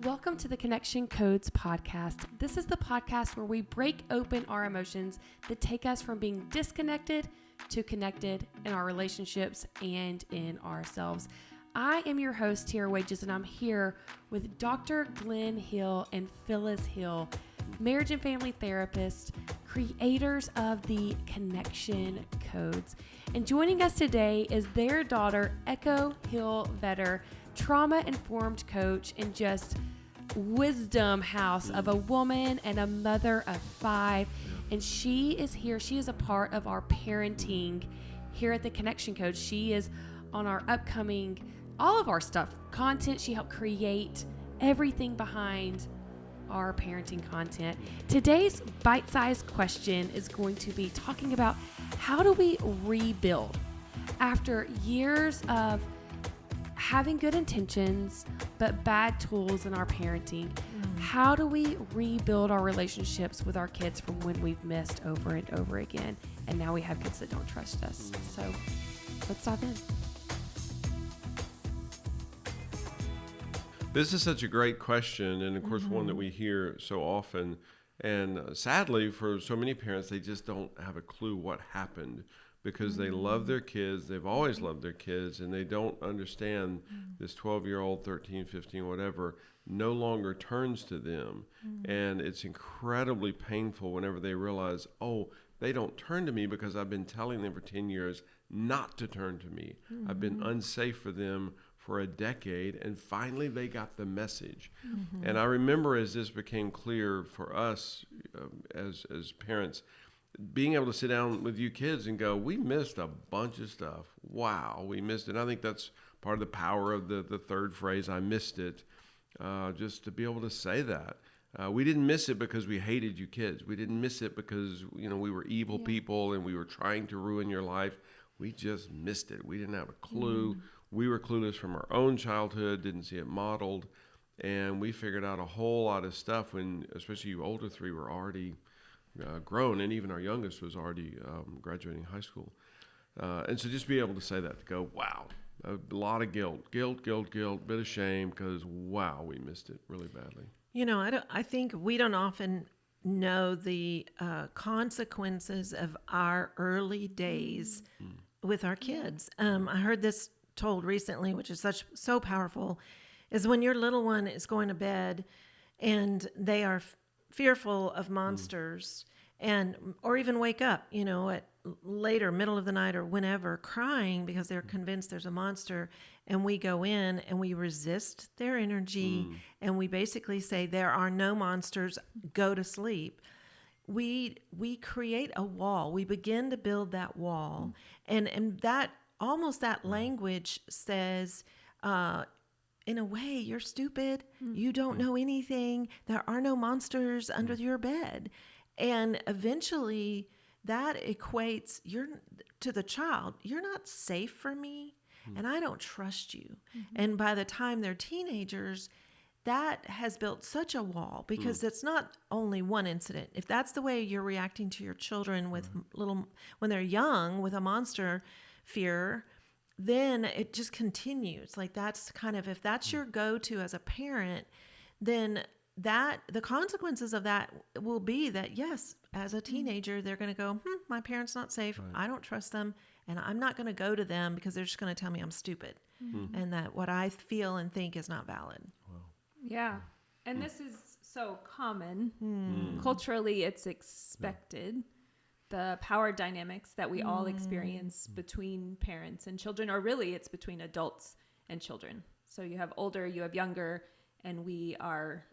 Welcome to the Connection Codes podcast. This is the podcast where we break open our emotions that take us from being disconnected to connected in our relationships and in ourselves. I am your host, Tera, and I'm here with Dr. Glenn Hill and Phyllis Hill, marriage and family therapists, creators of the Connection Codes. And joining us today is their daughter, Echo Hill Vetter, trauma-informed coach and just wisdom house of a woman and a mother of 5. And she is here. She is a part of our parenting here at the Connection Codes. She is on our upcoming, all of our stuff, content. She helped create everything behind our parenting content. Today's bite-sized question is going to be talking about how do we rebuild after years of having good intentions, but bad tools in our parenting. How do we rebuild our relationships with our kids from when we've missed over and over again? And now we have kids that don't trust us. So let's dive in. This is such a great question, and of course one that we hear so often. And sadly, for so many parents, they just don't have a clue what happened because they love their kids. They've always loved their kids, and they don't understand this 12-year-old, 13, 15, whatever, no longer turns to them. And it's incredibly painful whenever they realize, oh, they don't turn to me because I've been telling them for 10 years not to turn to me. I've been unsafe for them for a decade, and finally they got the message. And I remember as this became clear for us as parents, being able to sit down with you kids and go, we missed a bunch of stuff. Wow, we missed it. And I think that's part of the power of the third phrase, I missed it, just to be able to say that. We didn't miss it because we hated you kids. We didn't miss it because we were evil people and we were trying to ruin your life. We just missed it. We didn't have a clue. We were clueless from our own childhood, didn't see it modeled, and we figured out a whole lot of stuff when, especially you older three, were already grown, and even our youngest was already graduating high school. And so just be able to say that, to go, wow, a lot of guilt, bit of shame, because wow, we missed it really badly. I think we don't often know the consequences of our early days with our kids. I heard this told recently, which is so powerful, is when your little one is going to bed and they are fearful of monsters or even wake up, at later, middle of the night or whenever, crying because they're convinced there's a monster, and we go in and we resist their energy and we basically say there are no monsters, go to sleep. We create a wall. We begin to build that wall, and that almost that language says, in a way, you're stupid. You don't know anything. There are no monsters under your bed. And eventually that equates to the child, you're not safe for me and I don't trust you. And by the time they're teenagers, that has built such a wall because it's not only one incident. If that's the way you're reacting to your children with when they're young with a monster fear, then it just continues. Like that's kind of, if that's your go-to as a parent, then the consequences of that will be that, yes, as a teenager, they're going to go, my parent's not safe. Right. I don't trust them. And I'm not going to go to them because they're just going to tell me I'm stupid and that what I feel and think is not valid. Wow. Yeah. And this is so common. Culturally, it's expected. The power dynamics that we all experience between parents and children, or really it's between adults and children. So you have older, you have younger, and we are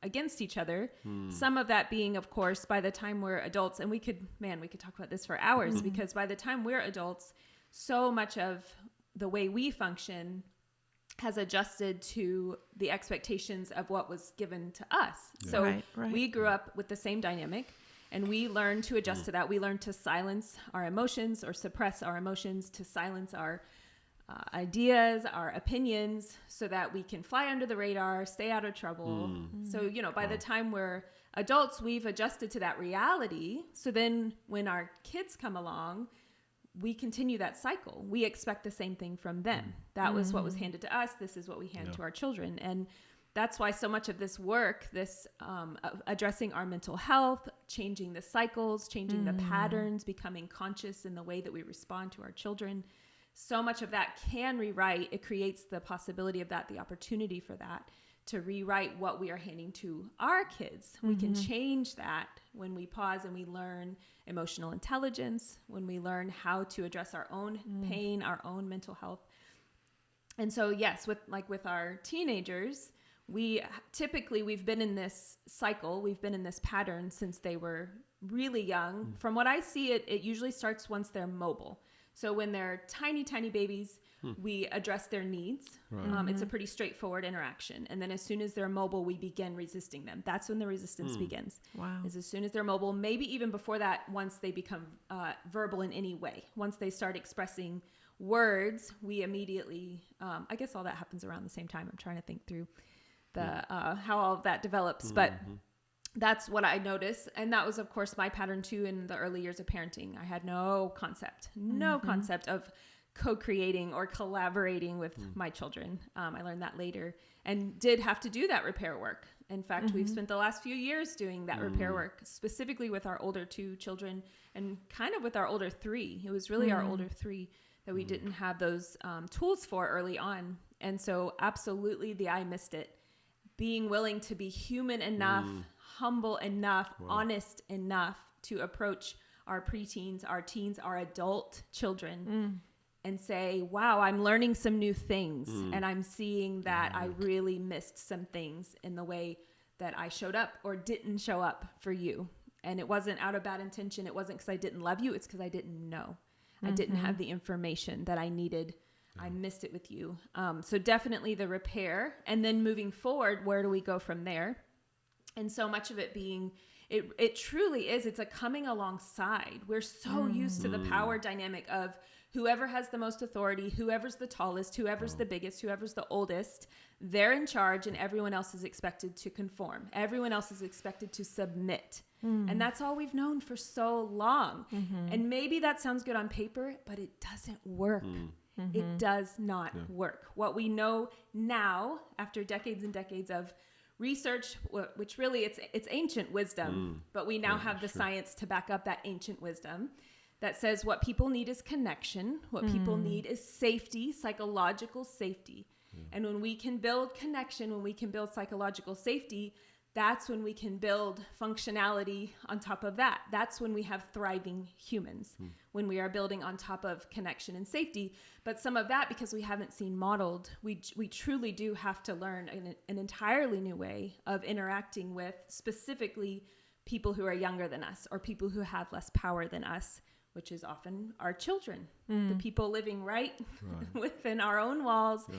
against each other. Some of that being, of course, by the time we're adults, and we could talk about this for hours because by the time we're adults, so much of the way we function has adjusted to the expectations of what was given to us. Yeah. So we grew up with the same dynamic. And we learn to adjust to that. We learn to silence our emotions or suppress our emotions, to silence our ideas, our opinions, so that we can fly under the radar, stay out of trouble. So, by the time we're adults, we've adjusted to that reality. So then when our kids come along, we continue that cycle. We expect the same thing from them. That was what was handed to us. This is what we hand to our children. And that's why so much of this work, this addressing our mental health, changing the cycles, changing the patterns, becoming conscious in the way that we respond to our children, so much of that can rewrite. It creates the possibility of that, the opportunity for that, to rewrite what we are handing to our kids. We can change that when we pause and we learn emotional intelligence, when we learn how to address our own pain, our own mental health. And so, yes, with our teenagers, we've been in this cycle, we've been in this pattern since they were really young. From what I see, it usually starts once they're mobile. So when they're tiny, tiny babies, we address their needs. Right. It's a pretty straightforward interaction. And then as soon as they're mobile, we begin resisting them. That's when the resistance begins. Wow. Is as soon as they're mobile, maybe even before that, once they become verbal in any way. Once they start expressing words, we immediately, I guess all that happens around the same time. I'm trying to think through how all of that develops. But that's what I noticed. And that was, of course, my pattern too in the early years of parenting. I had no concept of co-creating or collaborating with my children. I learned that later and did have to do that repair work. In fact, we've spent the last few years doing that repair work, specifically with our older 2 children and kind of with our older 3. It was really our older 3 that we didn't have those tools for early on. And so absolutely I missed it. Being willing to be human enough, humble enough, honest enough to approach our preteens, our teens, our adult children and say, wow, I'm learning some new things. And I'm seeing that I really missed some things in the way that I showed up or didn't show up for you. And it wasn't out of bad intention. It wasn't because I didn't love you. It's because I didn't know. I didn't have the information that I needed. I missed it with you. So definitely the repair. And then moving forward, where do we go from there? And so much of it being, it truly is, it's a coming alongside. We're so used to the power dynamic of whoever has the most authority, whoever's the tallest, whoever's the biggest, whoever's the oldest, they're in charge and everyone else is expected to conform. Everyone else is expected to submit. And that's all we've known for so long. And maybe that sounds good on paper, but it doesn't work. It does not work. What we know now, after decades and decades of research, which really it's ancient wisdom, but we now have the science to back up that ancient wisdom that says what people need is connection. What people need is safety, psychological safety. And when we can build connection, when we can build psychological safety, that's when we can build functionality on top of that. That's when we have thriving humans, when we are building on top of connection and safety. But some of that, because we haven't seen modeled, we truly do have to learn an entirely new way of interacting with specifically people who are younger than us or people who have less power than us, which is often our children, the people living right within our own walls,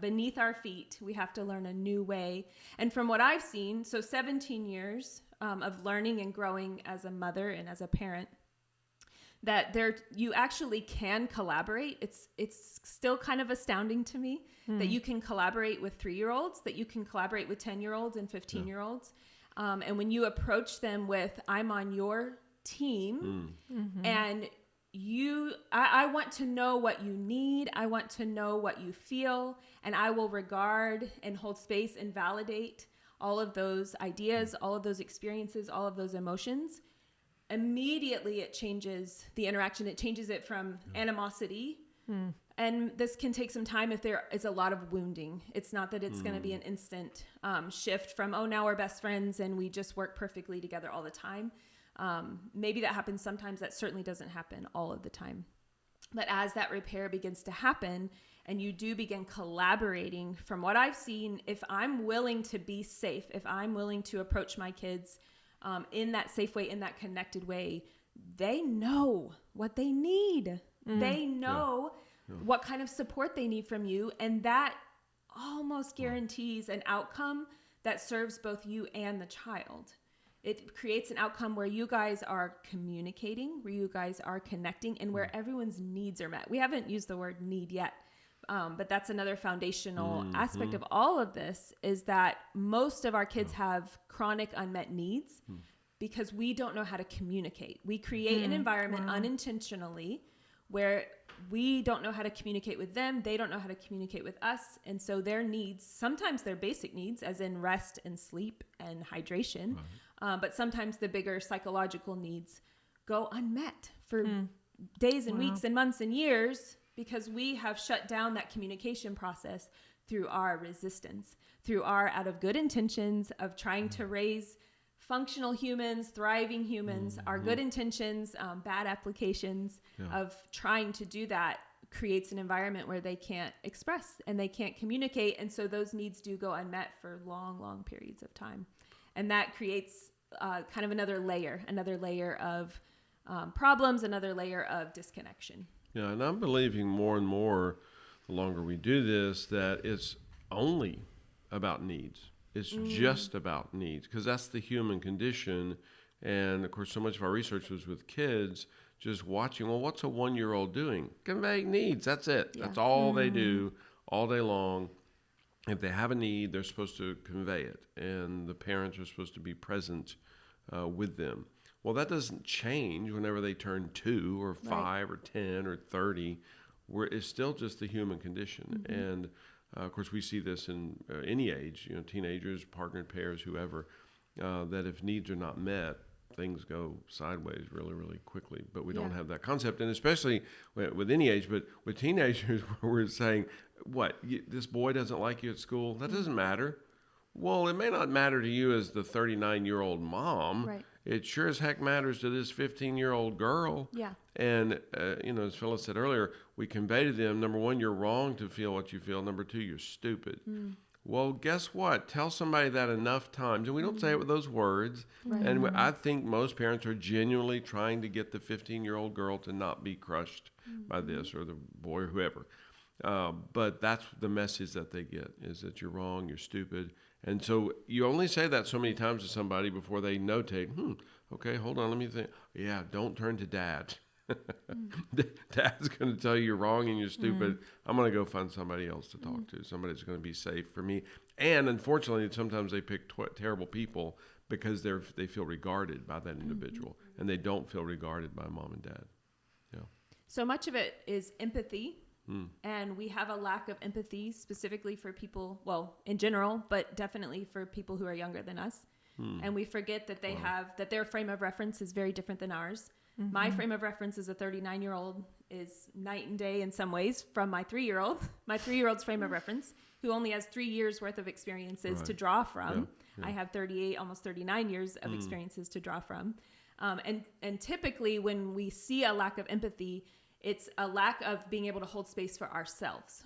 beneath our feet. We have to learn a new way. And from what I've seen, so 17 years of learning and growing as a mother and as a parent, that you actually can collaborate. It's still kind of astounding to me that you can collaborate with 3-year-olds, that you can collaborate with 10-year-olds and 15-year-olds. And when you approach them with, I'm on your team and I want to know what you need. I want to know what you feel, and I will regard and hold space and validate all of those ideas, all of those experiences, all of those emotions. Immediately it changes the interaction. It changes it from animosity. And this can take some time if there is a lot of wounding. It's not that it's going to be an instant shift from, oh, now we're best friends and we just work perfectly together all the time. Maybe that happens sometimes. That certainly doesn't happen all of the time. But as that repair begins to happen and you do begin collaborating, from what I've seen, if I'm willing to be safe, if I'm willing to approach my kids in that safe way, in that connected way, they know what they need. They know what kind of support they need from you. And that almost guarantees an outcome that serves both you and the child. It creates an outcome where you guys are communicating, where you guys are connecting, and where everyone's needs are met. We haven't used the word need yet, but that's another foundational aspect of all of this, is that most of our kids have chronic unmet needs because we don't know how to communicate. We create an environment unintentionally where we don't know how to communicate with them. They don't know how to communicate with us. And so their needs, sometimes their basic needs, as in rest and sleep and hydration, but sometimes the bigger psychological needs go unmet for days and weeks and months and years, because we have shut down that communication process through our resistance, through our out of good intentions of trying to raise functional humans, thriving humans, our good intentions, bad applications of trying to do that creates an environment where they can't express and they can't communicate. And so those needs do go unmet for long, long periods of time. And that creates kind of another layer of problems, another layer of disconnection. Yeah, and I'm believing more and more, the longer we do this, that it's only about needs. It's just about needs, because that's the human condition. And of course, so much of our research was with kids, just watching, well, what's a 1-year-old doing? Conveying needs. That's it. Yeah. That's all they do all day long. If they have a need, they're supposed to convey it, and the parents are supposed to be present with them. Well, that doesn't change whenever they turn 2 or 5 or 10 or 30. It's still just the human condition. And of course, we see this in any age, teenagers, partnered pairs, whoever, that if needs are not met, things go sideways really, really quickly. But we don't have that concept. And especially with any age, but with teenagers, where we're saying, this boy doesn't like you at school? That doesn't matter. Well, it may not matter to you as the 39-year-old mom. Right. It sure as heck matters to this 15-year-old girl. Yeah. And, as Phyllis said earlier, we convey to them, number one, you're wrong to feel what you feel. Number two, you're stupid. Well, guess what? Tell somebody that enough times. And we don't say it with those words. Right. And I think most parents are genuinely trying to get the 15-year-old girl to not be crushed by this, or the boy or whoever. But that's the message that they get, is that you're wrong, you're stupid. And so you only say that so many times to somebody before they notate, okay, hold on, let me think. Yeah, don't turn to dad. Dad's going to tell you you're wrong and you're stupid. I'm going to go find somebody else to talk to, somebody that's going to be safe for me. And unfortunately, sometimes they pick terrible people because they feel regarded by that individual, and they don't feel regarded by mom and dad. Yeah. So much of it is empathy. And we have a lack of empathy specifically for people, well, in general, but definitely for people who are younger than us. And we forget that that their frame of reference is very different than ours. My frame of reference as a 39-year-old is night and day in some ways from my 3-year-old. My 3-year-old's frame of reference, who only has 3 years worth of experiences to draw from. Yeah. I have 38, almost 39 years of experiences to draw from. And typically when we see a lack of empathy, it's a lack of being able to hold space for ourselves.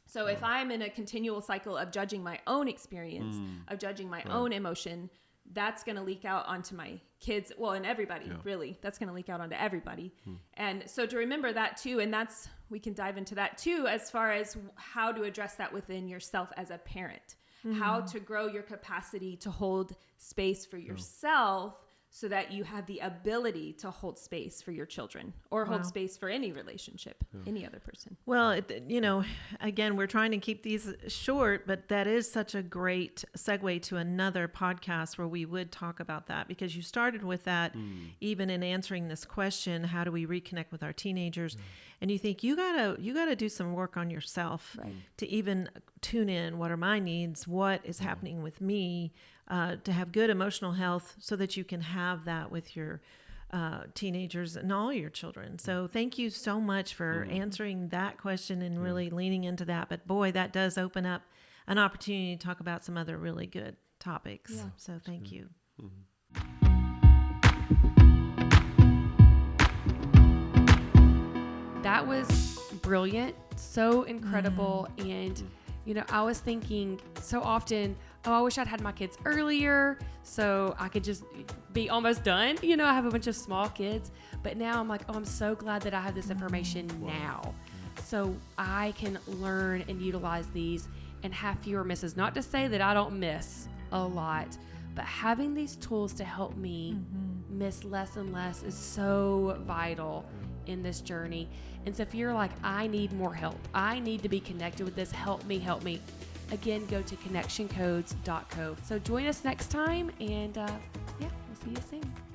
So if I'm in a continual cycle of judging my own experience, of judging my own emotion, that's going to leak out onto my kids. Well, and everybody, really. That's going to leak out onto everybody. And so to remember that too, and we can dive into that too, as far as how to address that within yourself as a parent. How to grow your capacity to hold space for yourself, so that you have the ability to hold space for your children, or hold space for any relationship, any other person. Well, again, we're trying to keep these short, but that is such a great segue to another podcast where we would talk about that, because you started with that even in answering this question, how do we reconnect with our teenagers? And you think you gotta do some work on yourself to even tune in. What are my needs? What is happening with me? To have good emotional health, so that you can have that with your teenagers and all your children. So thank you so much for answering that question and really leaning into that. But boy, that does open up an opportunity to talk about some other really good topics. Yeah. So thank you. That was brilliant, so incredible. And, I was thinking so often, I wish I'd had my kids earlier so I could just be almost done. I have a bunch of small kids, but now I'm like, I'm so glad that I have this information now, so I can learn and utilize these and have fewer misses. Not to say that I don't miss a lot, but having these tools to help me miss less and less is so vital in this journey. And so if you're like, I need more help, I need to be connected with this, help me. Again, go to connectioncodes.co. So join us next time, and we'll see you soon.